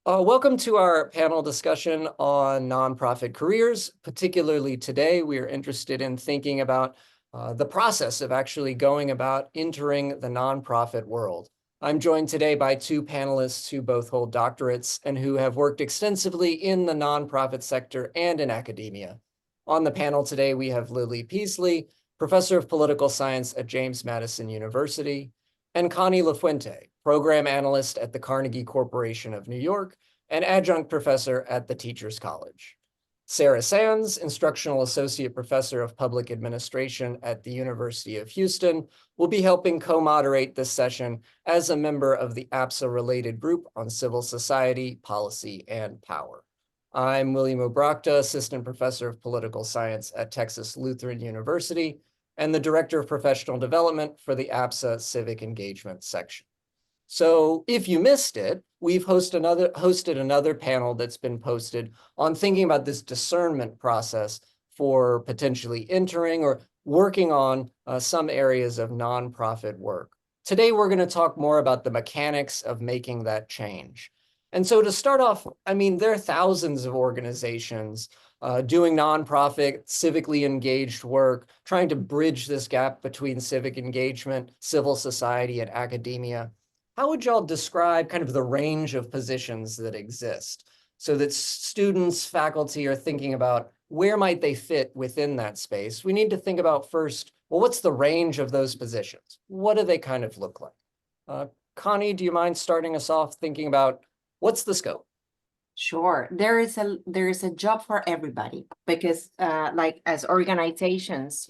Welcome to our panel discussion on nonprofit careers. Particularly today, we are interested in thinking about the process of actually going about entering the nonprofit world. I'm joined today by two panelists who both hold doctorates and who have worked extensively in the nonprofit sector and in academia. On the panel today, we have Lily Peasley, professor of political science at James Madison University, and Connie LaFuente, program analyst at the Carnegie Corporation of New York and adjunct professor at the Teachers College. Sarah Sands, instructional associate professor of public administration at the University of Houston, will be helping co-moderate this session as a member of the APSA-related group on civil society, policy, and power. I'm William Obrochta, assistant professor of political science at Texas Lutheran University and the director of professional development for the APSA civic engagement section. So if you missed it, we've hosted another panel that's been posted on thinking about this discernment process for potentially entering or working on some areas of nonprofit work. Today, we're going to talk more about the mechanics of making that change. And so to start off, I mean, there are thousands of organizations doing nonprofit, civically engaged work, trying to bridge this gap between civic engagement, civil society, and academia. How would y'all describe kind of the range of positions that exist so that students, faculty are thinking about where might they fit within that space? We need to think about first, well, what's the range of those positions? What do they kind of look like? Connie, do you mind starting us off thinking about what's the scope? Sure. There is a job for everybody because like as organizations,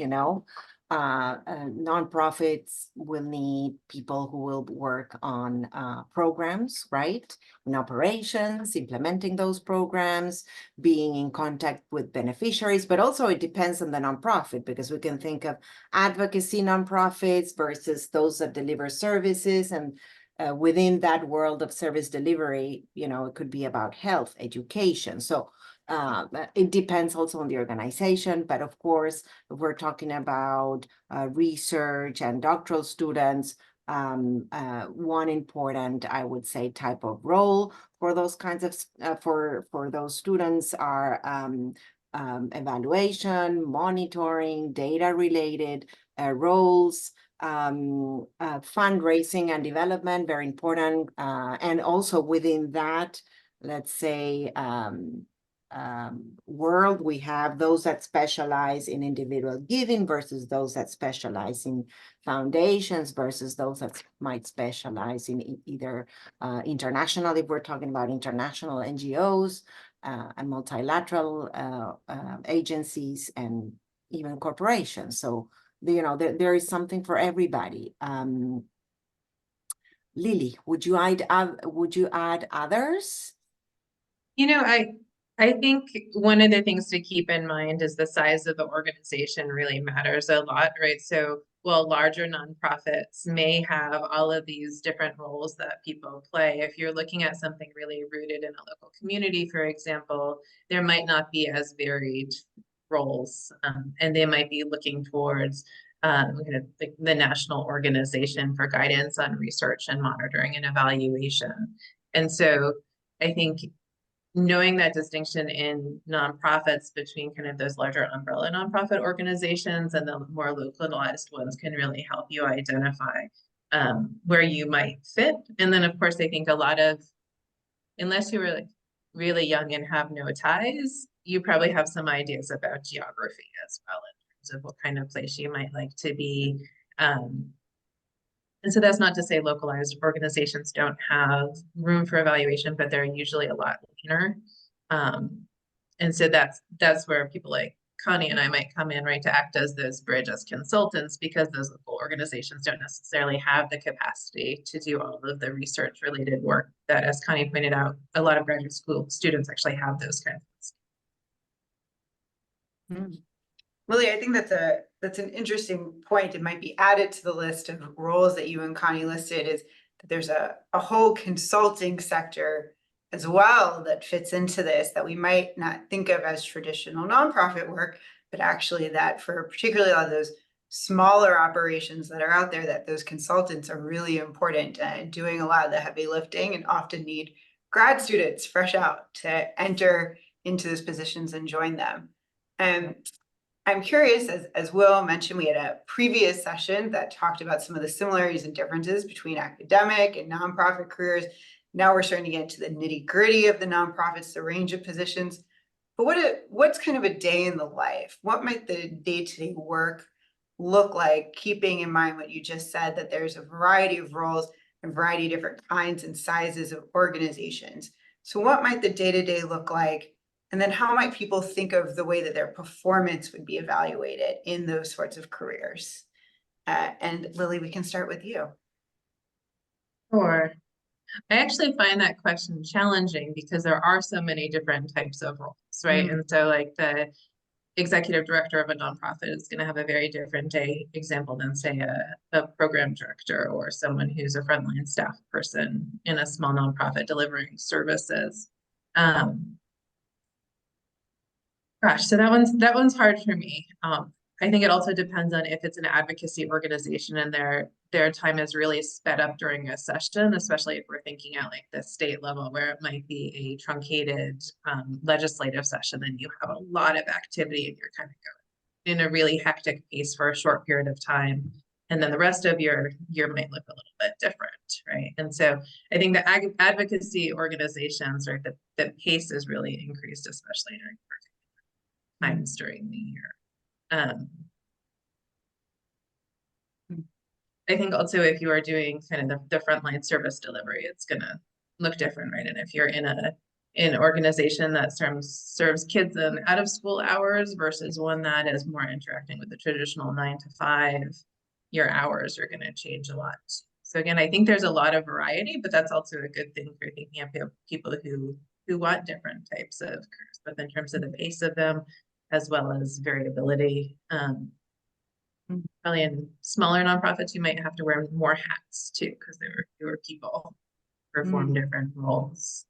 nonprofits will need people who will work on programs, right? In operations, implementing those programs, being in contact with beneficiaries, but also it depends on the nonprofit because we can think of advocacy nonprofits versus those that deliver services, and within that world of service delivery, it could be about health, education. So it depends also on the organization, but of course, if we're talking about research and doctoral students, one important, I would say, type of role for those kinds of, for those students are evaluation, monitoring, data-related roles, fundraising and development, very important. And also within that, let's say, world, we have those that specialize in individual giving versus those that specialize in foundations versus those that might specialize in either international, if we're talking about international NGOs and multilateral agencies and even corporations. So there is something for everybody. Lily, would you add others? I think one of the things to keep in mind is the size of the organization really matters a lot, right? So while larger nonprofits may have all of these different roles that people play, if you're looking at something really rooted in a local community, for example, there might not be as varied roles, and they might be looking towards the national organization for guidance on research and monitoring and evaluation. And so I think knowing that distinction in nonprofits between kind of those larger umbrella nonprofit organizations and the more localized ones can really help you identify where you might fit. And then, of course, I think a lot of, unless you were really young and have no ties, you probably have some ideas about geography as well in terms of what kind of place you might like to be. And so that's not to say localized organizations don't have room for evaluation, but they're usually a lot leaner. And so that's where people like Connie and I might come in, right, to act as those bridge as consultants, because those local organizations don't necessarily have the capacity to do all of the research related work that, as Connie pointed out, a lot of graduate school students actually have those kinds of things. Lily, I think that's an interesting point. It might be added to the list of roles that you and Connie listed, is that there's a whole consulting sector as well that fits into this that we might not think of as traditional nonprofit work, but actually that for particularly a lot of those smaller operations that are out there, that those consultants are really important and doing a lot of the heavy lifting and often need grad students fresh out to enter into those positions and join them. And I'm curious, as Will mentioned, we had a previous session that talked about some of the similarities and differences between academic and nonprofit careers. Now we're starting to get into the nitty-gritty of the nonprofits, the range of positions. But what's kind of a day in the life? What might the day-to-day work look like, keeping in mind what you just said, that there's a variety of roles and variety of different kinds and sizes of organizations? So what might the day-to-day look like? And then how might people think of the way that their performance would be evaluated in those sorts of careers? And Lily, we can start with you. Sure. I actually find that question challenging because there are so many different types of roles, right? And so like the executive director of a nonprofit is going to have a very different day example than say a program director or someone who's a frontline staff person in a small nonprofit delivering services. Gosh, so that one's hard for me. I think it also depends on if it's an advocacy organization and their time is really sped up during a session, especially if we're thinking at like the state level where it might be a truncated legislative session, then you have a lot of activity and you're kind of going in a really hectic pace for a short period of time. And then the rest of your year might look a little bit different, right? And so I think the advocacy organizations, or the pace is really increased, especially during times during the year. I think also if you are doing kind of the frontline service delivery, it's gonna look different, right? And if you're in an organization that serves kids in out of school hours versus one that is more interacting with the traditional 9 to 5, your hours are gonna change a lot. So again, I think there's a lot of variety, but that's also a good thing for thinking of people who want different types of careers, both in terms of the pace of them, as well as variability. Probably in smaller nonprofits, you might have to wear more hats too, because there are fewer people perform different roles.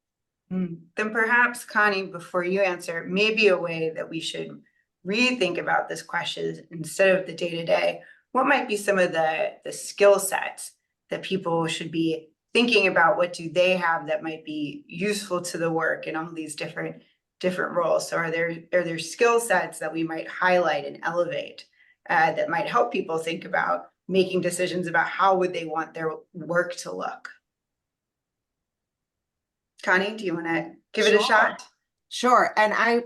Then perhaps, Connie, before you answer, maybe a way that we should rethink about this question instead of the day-to-day, what might be some of the skill sets that people should be thinking about? What do they have that might be useful to the work in all these different roles? So are there skill sets that we might highlight and elevate that might help people think about making decisions about how would they want their work to look? Connie, do you want to give it a shot? Sure. And I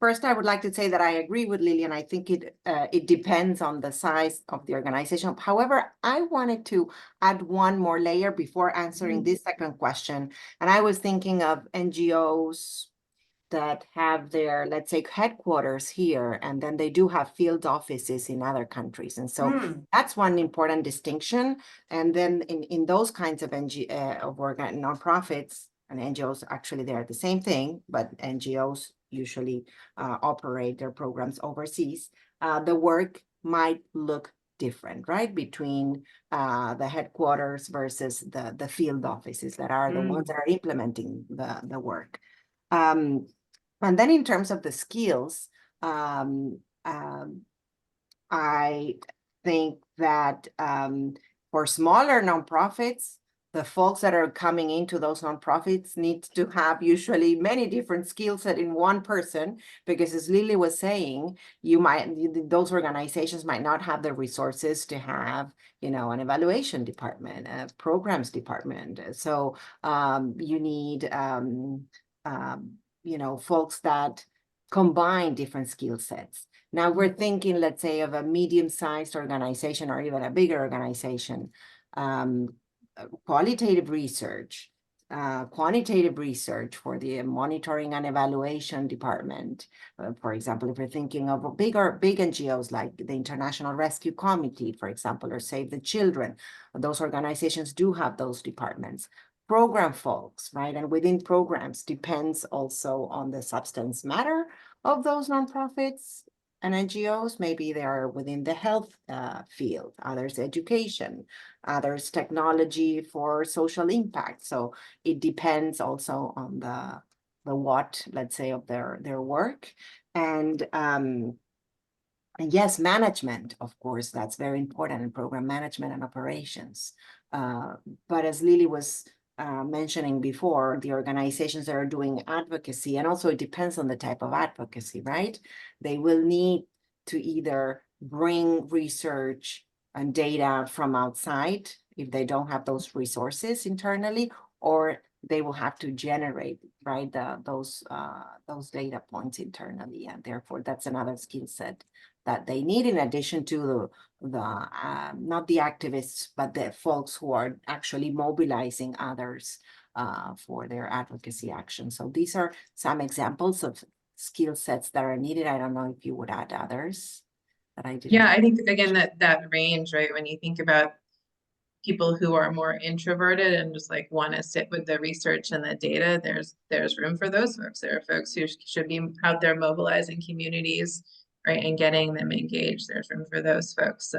would like to say that I agree with Lillian. I think it depends on the size of the organization. However, I wanted to add one more layer before answering this second question. And I was thinking of NGOs that have their, let's say, headquarters here, and then they do have field offices in other countries. And so that's one important distinction. And then in those kinds of nonprofits, and NGOs, actually they're the same thing, but NGOs usually operate their programs overseas. The work might look different, right? Between the headquarters versus the field offices that are the ones that are implementing the work. And then in terms of the skills, I think that for smaller nonprofits, the folks that are coming into those nonprofits need to have usually many different skill set in one person, because as Lily was saying, those organizations might not have the resources to have, an evaluation department, a programs department. So you need, folks that combine different skill sets. Now we're thinking, let's say, of a medium-sized organization or even a bigger organization. Qualitative research, quantitative research for the monitoring and evaluation department. For example, if we're thinking of big NGOs like the International Rescue Committee, for example, or Save the Children, those organizations do have those departments. Program folks, right? And within programs depends also on the substance matter of those nonprofits and NGOs. Maybe they are within the health field, others education, others technology for social impact. So it depends also on the what, let's say, of their work. And yes, management, of course, that's very important in program management and operations. But as Lily was mentioning before, the organizations that are doing advocacy, and also it depends on the type of advocacy, right? They will need to either bring research and data from outside if they don't have those resources internally, or they will have to generate, right, those data points internally, and therefore that's another skill set that they need, in addition to the not the activists, but the folks who are actually mobilizing others for their advocacy action. So these are some examples of skill sets that are needed. I don't know if you would add others that I didn't. Yeah, I think again that range, right? When you think about people who are more introverted and just like want to sit with the research and the data, there's room for those folks. There are folks who should be out there mobilizing communities, right, and getting them engaged. There's room for those folks.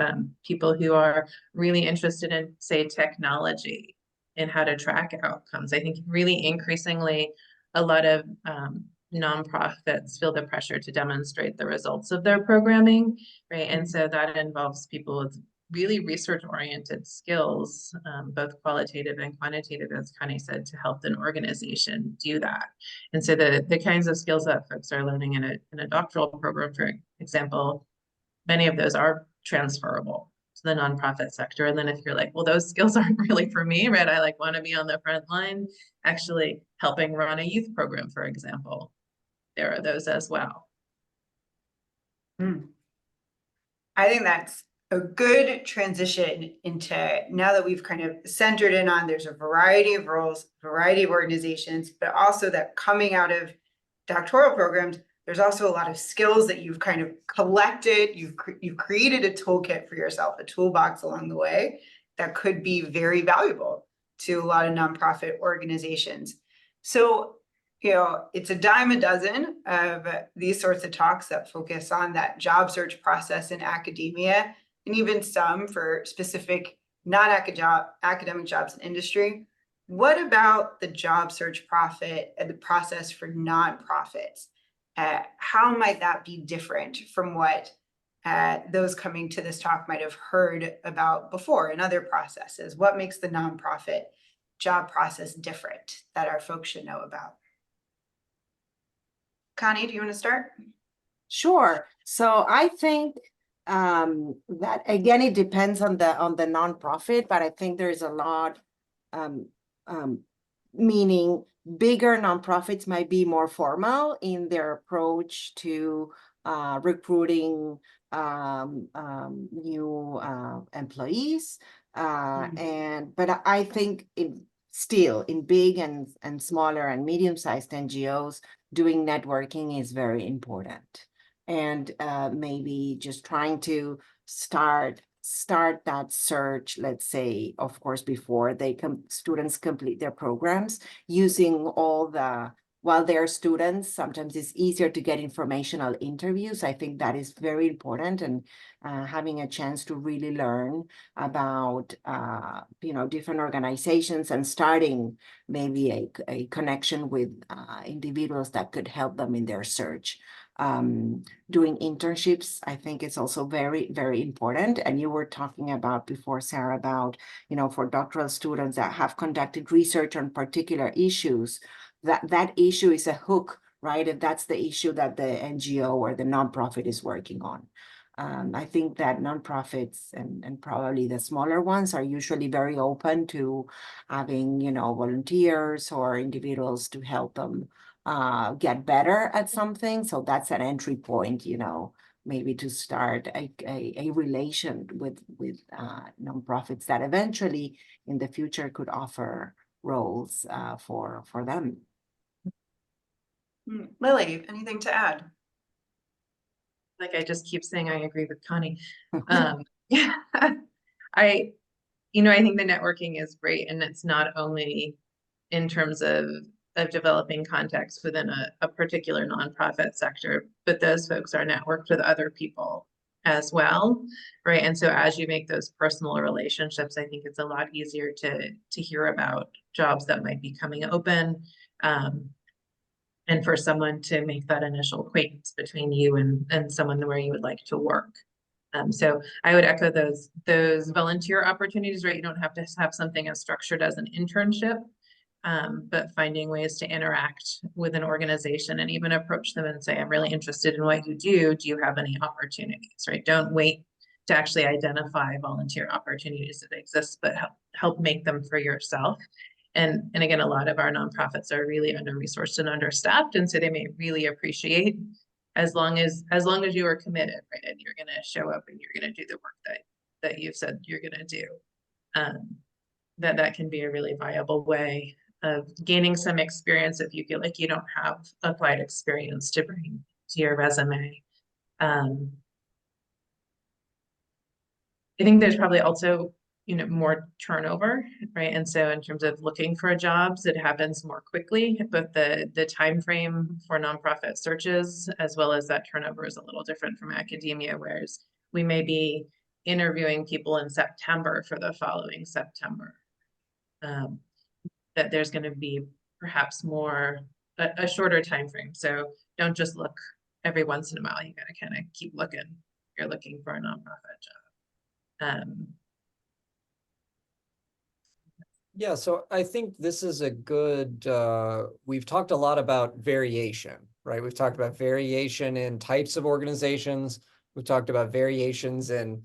People who are really interested in, say, technology and how to track outcomes. I think really increasingly a lot of nonprofits feel the pressure to demonstrate the results of their programming, right? And so that involves people with really research-oriented skills, both qualitative and quantitative, as Connie said, to help an organization do that. And so the kinds of skills that folks are learning in a doctoral program, for example, many of those are transferable to the nonprofit sector. And then if you're like, well, those skills aren't really for me, right? I like want to be on the front line, actually helping run a youth program, for example. There are those as well. I think that's a good transition into, now that we've kind of centered in on, there's a variety of roles, variety of organizations, but also that coming out of doctoral programs, there's also a lot of skills that you've kind of collected. You've created a toolkit for yourself, a toolbox along the way that could be very valuable to a lot of nonprofit organizations. So, you know, it's a dime a dozen of these sorts of talks that focus on that job search process in academia, and even some for specific non-academic jobs in industry. What about the job search profit and the process for nonprofits? How might that be different from what those coming to this talk might have heard about before in other processes? What makes the nonprofit job process different that our folks should know about? Connie, do you want to start? Sure. So I think that again, it depends on the nonprofit, but I think there's a lot, meaning bigger nonprofits might be more formal in their approach to recruiting new employees. But I think still in big and smaller and medium-sized NGOs, doing networking is very important. And maybe just trying to start that search, let's say, of course, before students complete their programs, using all while they're students, sometimes it's easier to get informational interviews. I think that is very important, and having a chance to really learn about, different organizations and starting maybe a connection with individuals that could help them in their search. Doing internships, I think it's also very, very important. And you were talking about before, Sarah, about, for doctoral students that have conducted research on particular issues, that issue is a hook, right? If that's the issue that the NGO or the nonprofit is working on. I think that nonprofits and probably the smaller ones are usually very open to having, volunteers or individuals to help them get better at something. So that's an entry point, maybe to start a relation with nonprofits that eventually in the future could offer roles for them. Lily, anything to add? Like I just keep saying, I agree with Connie. Yeah, I think the networking is great, and it's not only in terms of developing contacts within a particular nonprofit sector, but those folks are networked with other people as well, right? And so as you make those personal relationships, I think it's a lot easier to hear about jobs that might be coming open, and for someone to make that initial acquaintance between you and someone where you would like to work. So I would echo those volunteer opportunities, right? You don't have to have something as structured as an internship, but finding ways to interact with an organization and even approach them and say, I'm really interested in what you do. Do you have any opportunities, right? Don't wait to actually identify volunteer opportunities that exist, but help make them for yourself. And again, a lot of our nonprofits are really under-resourced and understaffed, and so they may really appreciate as long as you are committed, right? And you're gonna show up and you're gonna do the work that you've said you're gonna do. That can be a really viable way of gaining some experience if you feel like you don't have applied experience to bring to your resume. I think there's probably also, more turnover, right? And so in terms of looking for jobs, it happens more quickly, but the time frame for nonprofit searches, as well as that turnover, is a little different from academia, whereas we may be interviewing people in September for the following September. That there's going to be perhaps a shorter time frame. So don't just look every once in a while. You got to kind of keep looking. You're looking for a nonprofit job. Yeah, so I think this is a good, we've talked a lot about variation, right? We've talked about variation in types of organizations. We've talked about variations in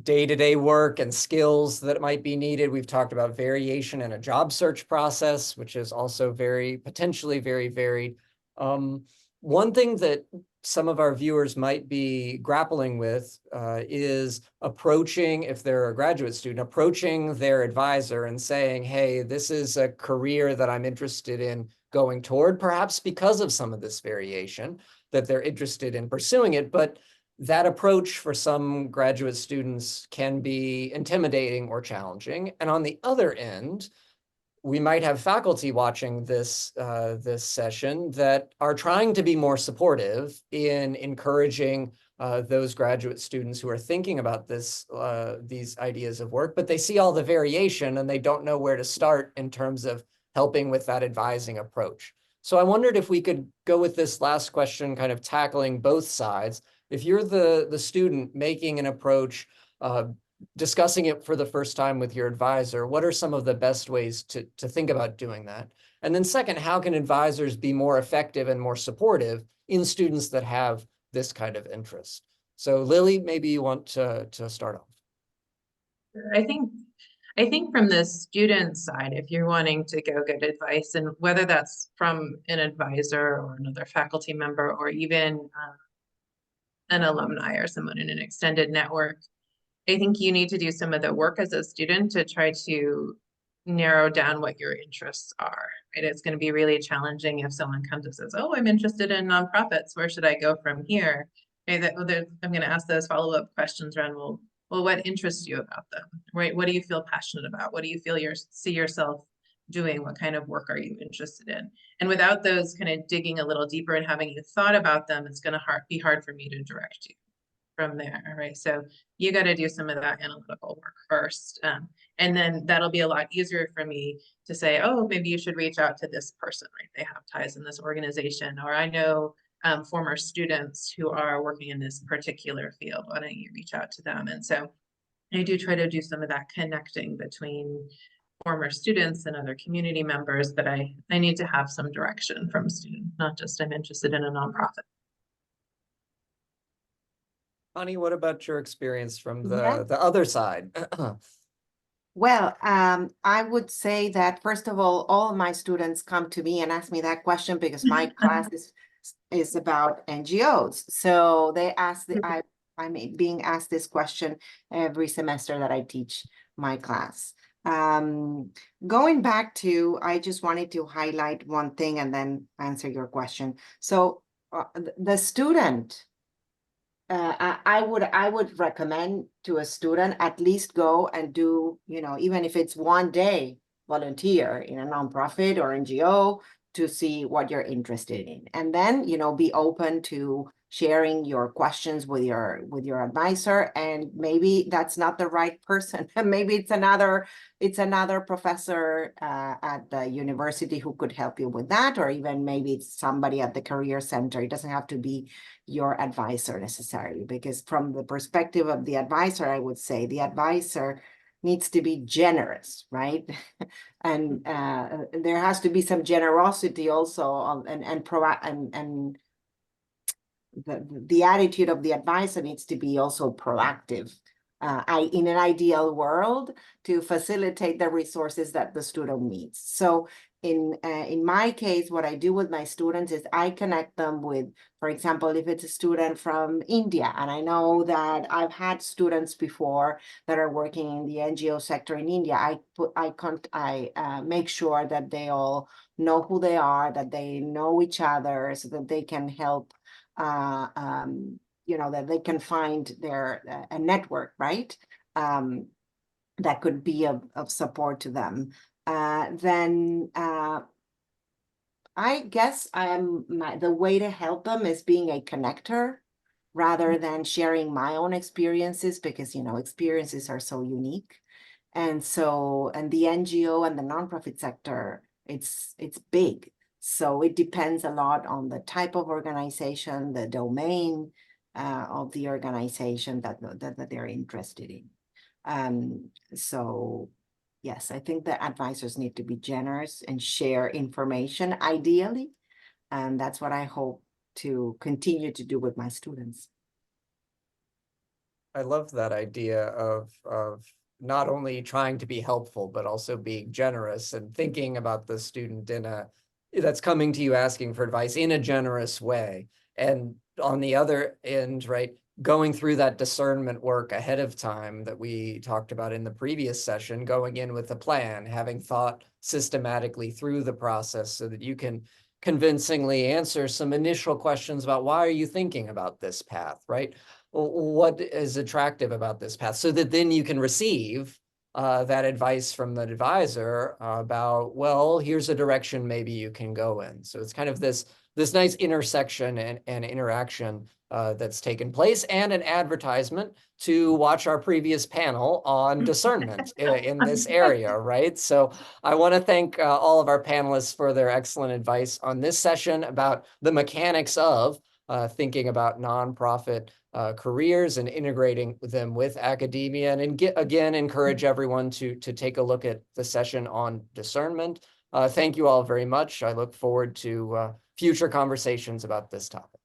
day-to-day work and skills that might be needed. We've talked about variation in a job search process, which is also potentially very varied. One thing that some of our viewers might be grappling with is approaching, if they're a graduate student, approaching their advisor and saying, hey, this is a career that I'm interested in going toward, perhaps because of some of this variation, that they're interested in pursuing it. But that approach for some graduate students can be intimidating or challenging. And on the other end, we might have faculty watching this session that are trying to be more supportive in encouraging those graduate students who are thinking about these ideas of work, but they see all the variation and they don't know where to start in terms of helping with that advising approach. So I wondered if we could go with this last question, kind of tackling both sides. If you're the student making an approach, discussing it for the first time with your advisor, what are some of the best ways to think about doing that? And then second, how can advisors be more effective and more supportive in students that have this kind of interest? So Lily, maybe you want to start off. I think from the student side, if you're wanting to go get advice, and whether that's from an advisor or another faculty member, or even an alumni or someone in an extended network, I think you need to do some of the work as a student to try to narrow down what your interests are, right? It's going to be really challenging if someone comes and says, oh, I'm interested in nonprofits. Where should I go from here? I'm going to ask those follow-up questions around, well, what interests you about them, right? What do you feel passionate about? What do you feel see yourself doing? What kind of work are you interested in? And without those kind of digging a little deeper and having you thought about them, it's going to be hard for me to direct you from there, right? So you got to do some of that analytical work first. And then that'll be a lot easier for me to say, oh, maybe you should reach out to this person, right? They have ties in this organization, or I know former students who are working in this particular field. Why don't you reach out to them? And so I do try to do some of that connecting between former students and other community members, but I need to have some direction from students, not just I'm interested in a nonprofit. Connie, what about your experience from Yeah. the other side? Well, I would say that first of all of my students come to me and ask me that question because my class is about NGOs. So they ask I'm being asked this question every semester that I teach my class. Going back to, I just wanted to highlight one thing and then answer your question. So the student, I would recommend to a student at least go and do, even if it's one day volunteer in a nonprofit or NGO to see what you're interested in. And then, be open to sharing your questions with your advisor, and maybe that's not the right person. Maybe it's another professor at the university who could help you with that, or even maybe it's somebody at the career center. It doesn't have to be your advisor necessarily, because from the perspective of the advisor, I would say the advisor needs to be generous, right? And there has to be some generosity also on, and the attitude of the advisor needs to be also proactive. In an ideal world, to facilitate the resources that the student needs. So in my case, what I do with my students is I connect them with, for example, if it's a student from India, and I know that I've had students before that are working in the NGO sector in India, I make sure that they all know who they are, that they know each other, so that they can help, that they can find their a network, right? That could be of support to them. Then I guess the way to help them is being a connector rather than sharing my own experiences, because experiences are so unique. And the NGO and the nonprofit sector, it's big. So it depends a lot on the type of organization, the domain of the organization that they're interested in. So yes, I think the advisors need to be generous and share information ideally. And that's what I hope to continue to do with my students. I love that idea of not only trying to be helpful, but also being generous and thinking about the student that's coming to you asking for advice in a generous way. And on the other end, right, going through that discernment work ahead of time that we talked about in the previous session, going in with a plan, having thought systematically through the process so that you can convincingly answer some initial questions about why are you thinking about this path, right? What is attractive about this path, so that then you can receive that advice from the advisor about, well, here's a direction maybe you can go in. So it's kind of this nice intersection and interaction that's taken place, and an advertisement to watch our previous panel on discernment in this area, right? So I want to thank all of our panelists for their excellent advice on this session about the mechanics of thinking about nonprofit careers and integrating them with academia, and again, encourage everyone to take a look at the session on discernment. Thank you all very much. I look forward to future conversations about this topic.